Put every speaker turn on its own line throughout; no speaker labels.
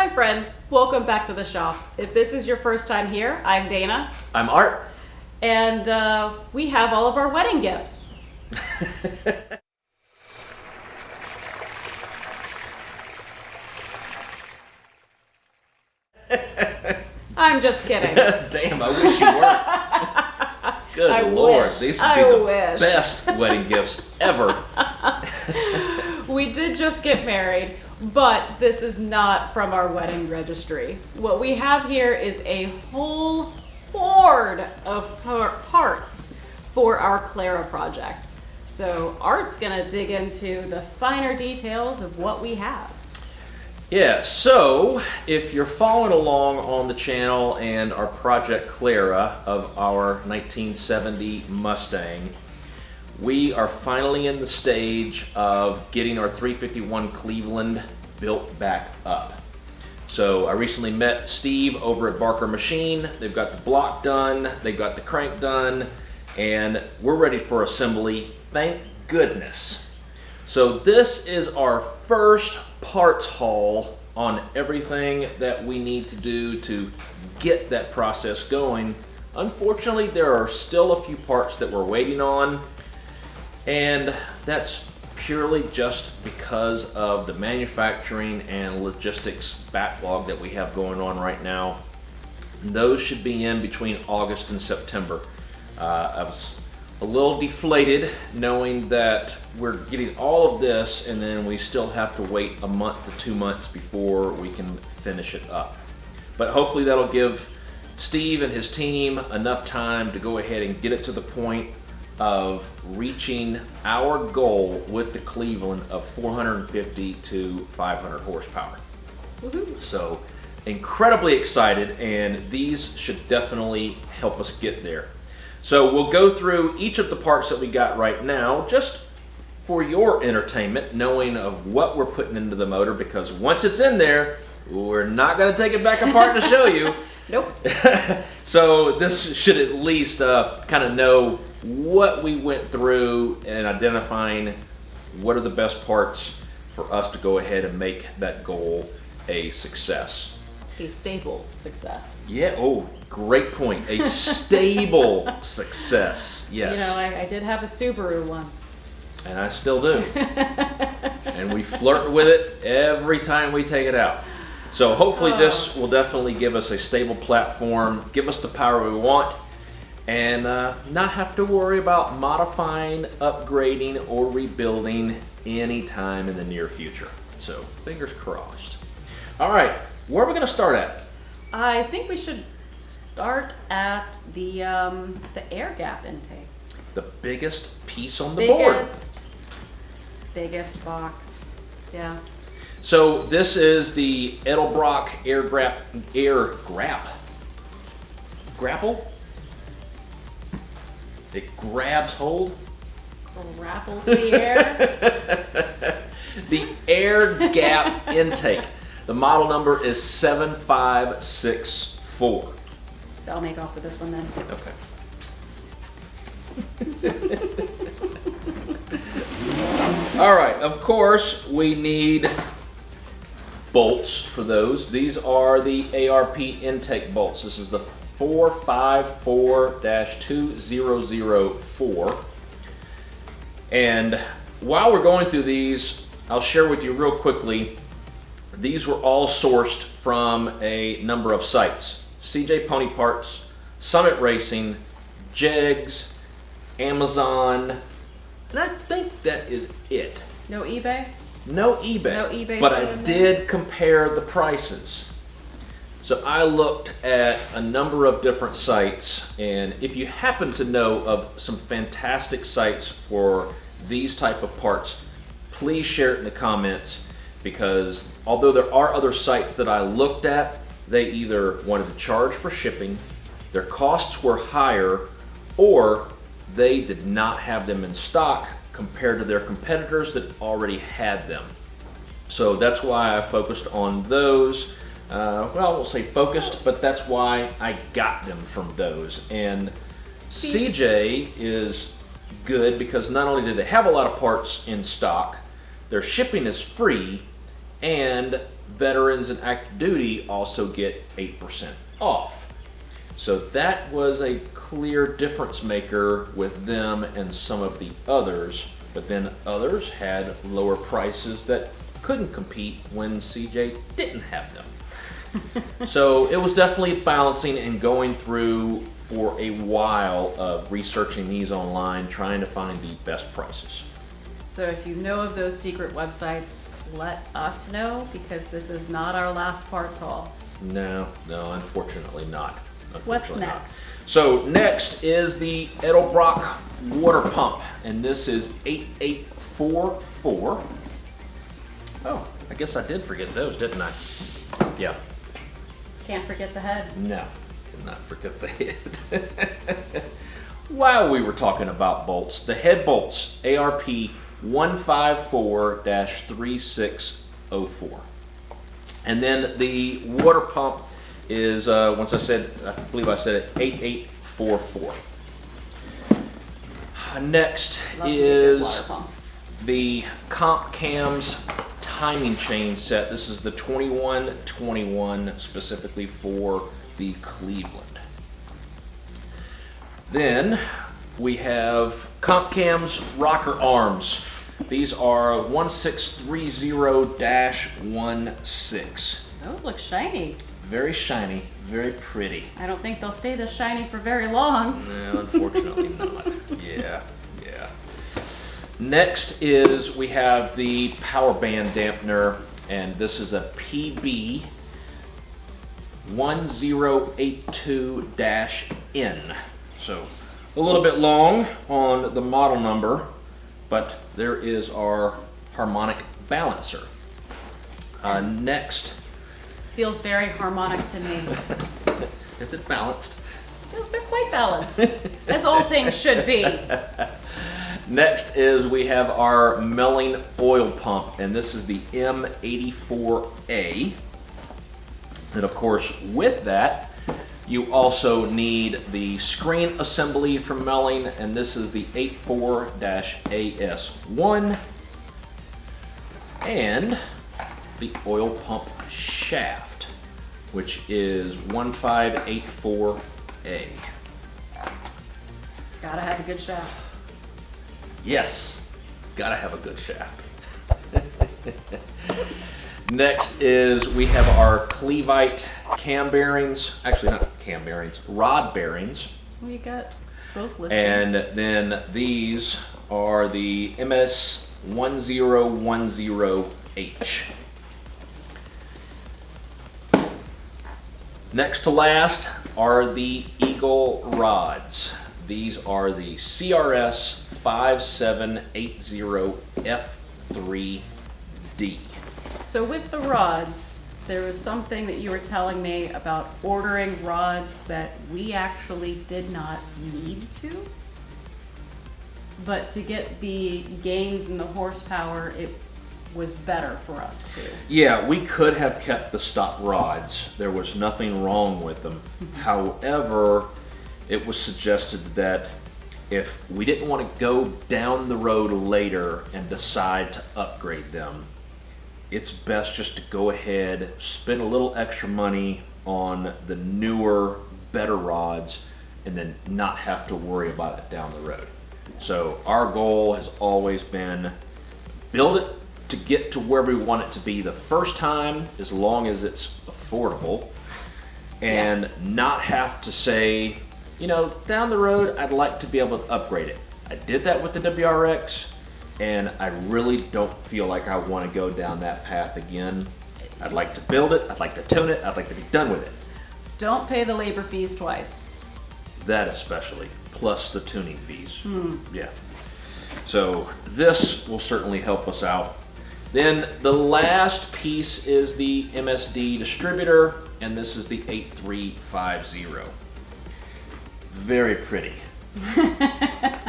Hi friends, welcome back to the shop. If this is your first time here, I'm Dana.
I'm Art.
And we have all of our wedding gifts. I'm just kidding.
Damn, I wish you weren't. Good Lord, these would be the best wedding gifts ever.
We did just get married, but this is not from our wedding registry. What we have here is a whole horde of parts for our Clara project. So Art's gonna dig into the finer details of what we have.
Yeah, so if you're following along on the channel and our Project Clara of our 1970 Mustang, we are finally in the stage of getting our 351 Cleveland built back up. So I recently met Steve over at Barker Machine. They've got the block done, they've got the crank done, and we're ready for assembly, thank goodness. So this is our first parts haul on everything that we need to do to get that process going. Unfortunately, there are still a few parts that we're waiting on, and that's purely just because of the manufacturing and logistics backlog that we have going on right now. Those should be in between August and September. I was a little deflated knowing that we're getting all of this and then we still have to wait a month to 2 months before we can finish it up. But hopefully that'll give Steve and his team enough time to go ahead and get it to the point of reaching our goal with the Cleveland of 450 to 500 horsepower.
Woohoo.
So incredibly excited, and these should definitely help us get there. So we'll go through each of the parts that we got right now just for your entertainment, knowing of what we're putting into the motor, because once it's in there, we're not going to take it back apart to show you.
Nope.
So this should at least kind of know what we went through and identifying what are the best parts for us to go ahead and make that goal a success.
A stable success.
Yeah, oh, great point. A stable success, yes.
You know, I did have a Subaru once.
And I still do. And we flirt with it every time we take it out. So hopefully this will definitely give us a stable platform, give us the power we want, and not have to worry about modifying, upgrading, or rebuilding anytime in the near future. So fingers crossed. All right, where are we going to start at?
I think we should start at the air gap intake.
The biggest piece on the board.
Biggest box, yeah.
So this is the Edelbrock grapple. It grabs hold.
Grapples the air.
The air gap intake. The model number is 7564.
So I'll make off with this one then.
Okay. All right, of course we need bolts for those. These are the ARP intake bolts. This is the 454-2004. And while we're going through these, I'll share with you real quickly, these were all sourced from a number of sites. CJ Pony Parts, Summit Racing, Jegs, Amazon, and I think that is it.
No eBay?
No eBay.
No eBay.
But I did compare the prices. So I looked at a number of different sites, and if you happen to know of some fantastic sites for these type of parts, please share it in the comments, because although there are other sites that I looked at, they either wanted to charge for shipping, their costs were higher, or they did not have them in stock compared to their competitors that already had them. So that's why I focused on those. Well, I won't say focused, but that's why I got them from those. And CJ is good because not only do they have a lot of parts in stock, their shipping is free, and veterans and active duty also get 8% off. So that was a clear difference maker with them and some of the others, but then others had lower prices that couldn't compete when CJ didn't have them. So it was definitely balancing and going through for a while of researching these online, trying to find the best prices.
So if you know of those secret websites, let us know, because this is not our last parts haul.
No, unfortunately not.
What's next?
So next is the Edelbrock water pump, and this is 8844. Oh, I guess I did forget those, didn't I? Yeah.
Can't forget the head.
No, cannot forget the head. While we were talking about bolts, the head bolts, ARP 154-3604. And then the water pump is, once I believe I said it, 8844. Next is the Comp Cams timing chain set. This is the 2121 specifically for the Cleveland. Then we have Comp Cams rocker arms. These are 1630-16.
Those look shiny.
Very shiny, very pretty.
I don't think they'll stay this shiny for very long.
No, unfortunately not. Yeah. Next is we have the Powerbond dampener, and this is a PB 1082-N. So a little bit long on the model number, but there is our harmonic balancer. Next.
Feels very harmonic to me.
Is it balanced?
Feels quite balanced, as all things should be.
Next is we have our Melling oil pump, and this is the M84A. And of course, with that, you also need the screen assembly from Melling, and this is the 84-AS1. And the oil pump shaft, which is 1584A.
Gotta have a good shaft.
Yes, gotta have a good shaft. Next is we have our Clevite cam bearings, actually not cam bearings, rod bearings.
We got both listed.
And then these are the MS1010H. Next to last are the Eagle rods. These are the CRS 5780F3D.
So with the rods, there was something that you were telling me about ordering rods that we actually did not need to. But to get the gains in the horsepower, it was better for us to.
Yeah, we could have kept the stock rods. There was nothing wrong with them. However, it was suggested that if we didn't want to go down the road later and decide to upgrade them, it's best just to go ahead, spend a little extra money on the newer, better rods, and then not have to worry about it down the road. So our goal has always been build it to get to where we want it to be the first time, as long as it's affordable, and not have to say, you know, down the road, I'd like to be able to upgrade it. I did that with the WRX, and I really don't feel like I want to go down that path again. I'd like to build it, I'd like to tune it, I'd like to be done with it.
Don't pay the labor fees twice.
That especially, plus the tuning fees. Yeah. So this will certainly help us out. Then the last piece is the MSD distributor, and this is the 8350. Very pretty.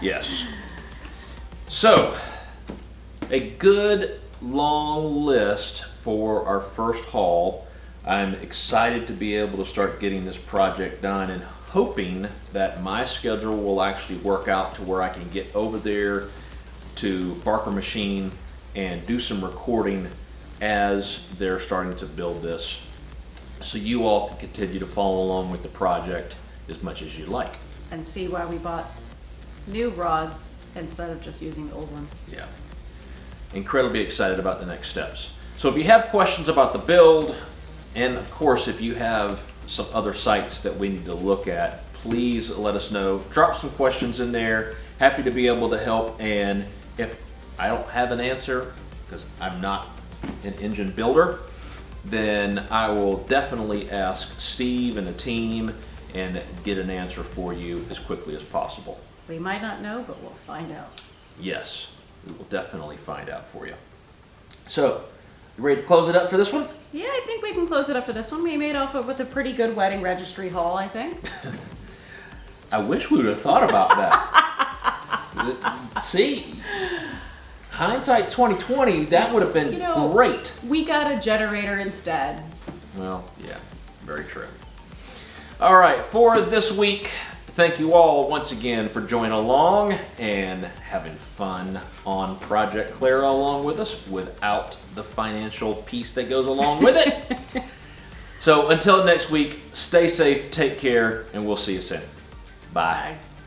Yes. So, a good long list for our first haul. I'm excited to be able to start getting this project done and hoping that my schedule will actually work out to where I can get over there to Barker Machine and do some recording as they're starting to build this, so you all can continue to follow along with the project as much as you like.
And see why we bought new rods instead of just using the old one.
Yeah. Incredibly excited about the next steps. So if you have questions about the build, and of course if you have some other sites that we need to look at, please let us know. Drop some questions in there. Happy to be able to help. And if I don't have an answer, because I'm not an engine builder, then I will definitely ask Steve and the team and get an answer for you as quickly as possible.
We might not know, but we'll find out.
Yes, we will definitely find out for you. So, you ready to close it up for this one?
Yeah, I think we can close it up for this one. We made off with a pretty good wedding registry haul, I think.
I wish we would have thought about that. See, hindsight 2020, that would have been great.
We got a generator instead.
Well, yeah, very true. All right, for this week, thank you all once again for joining along and having fun on Project Clara along with us without the financial piece that goes along with it. So until next week, stay safe, take care, and we'll see you soon. Bye.
Bye.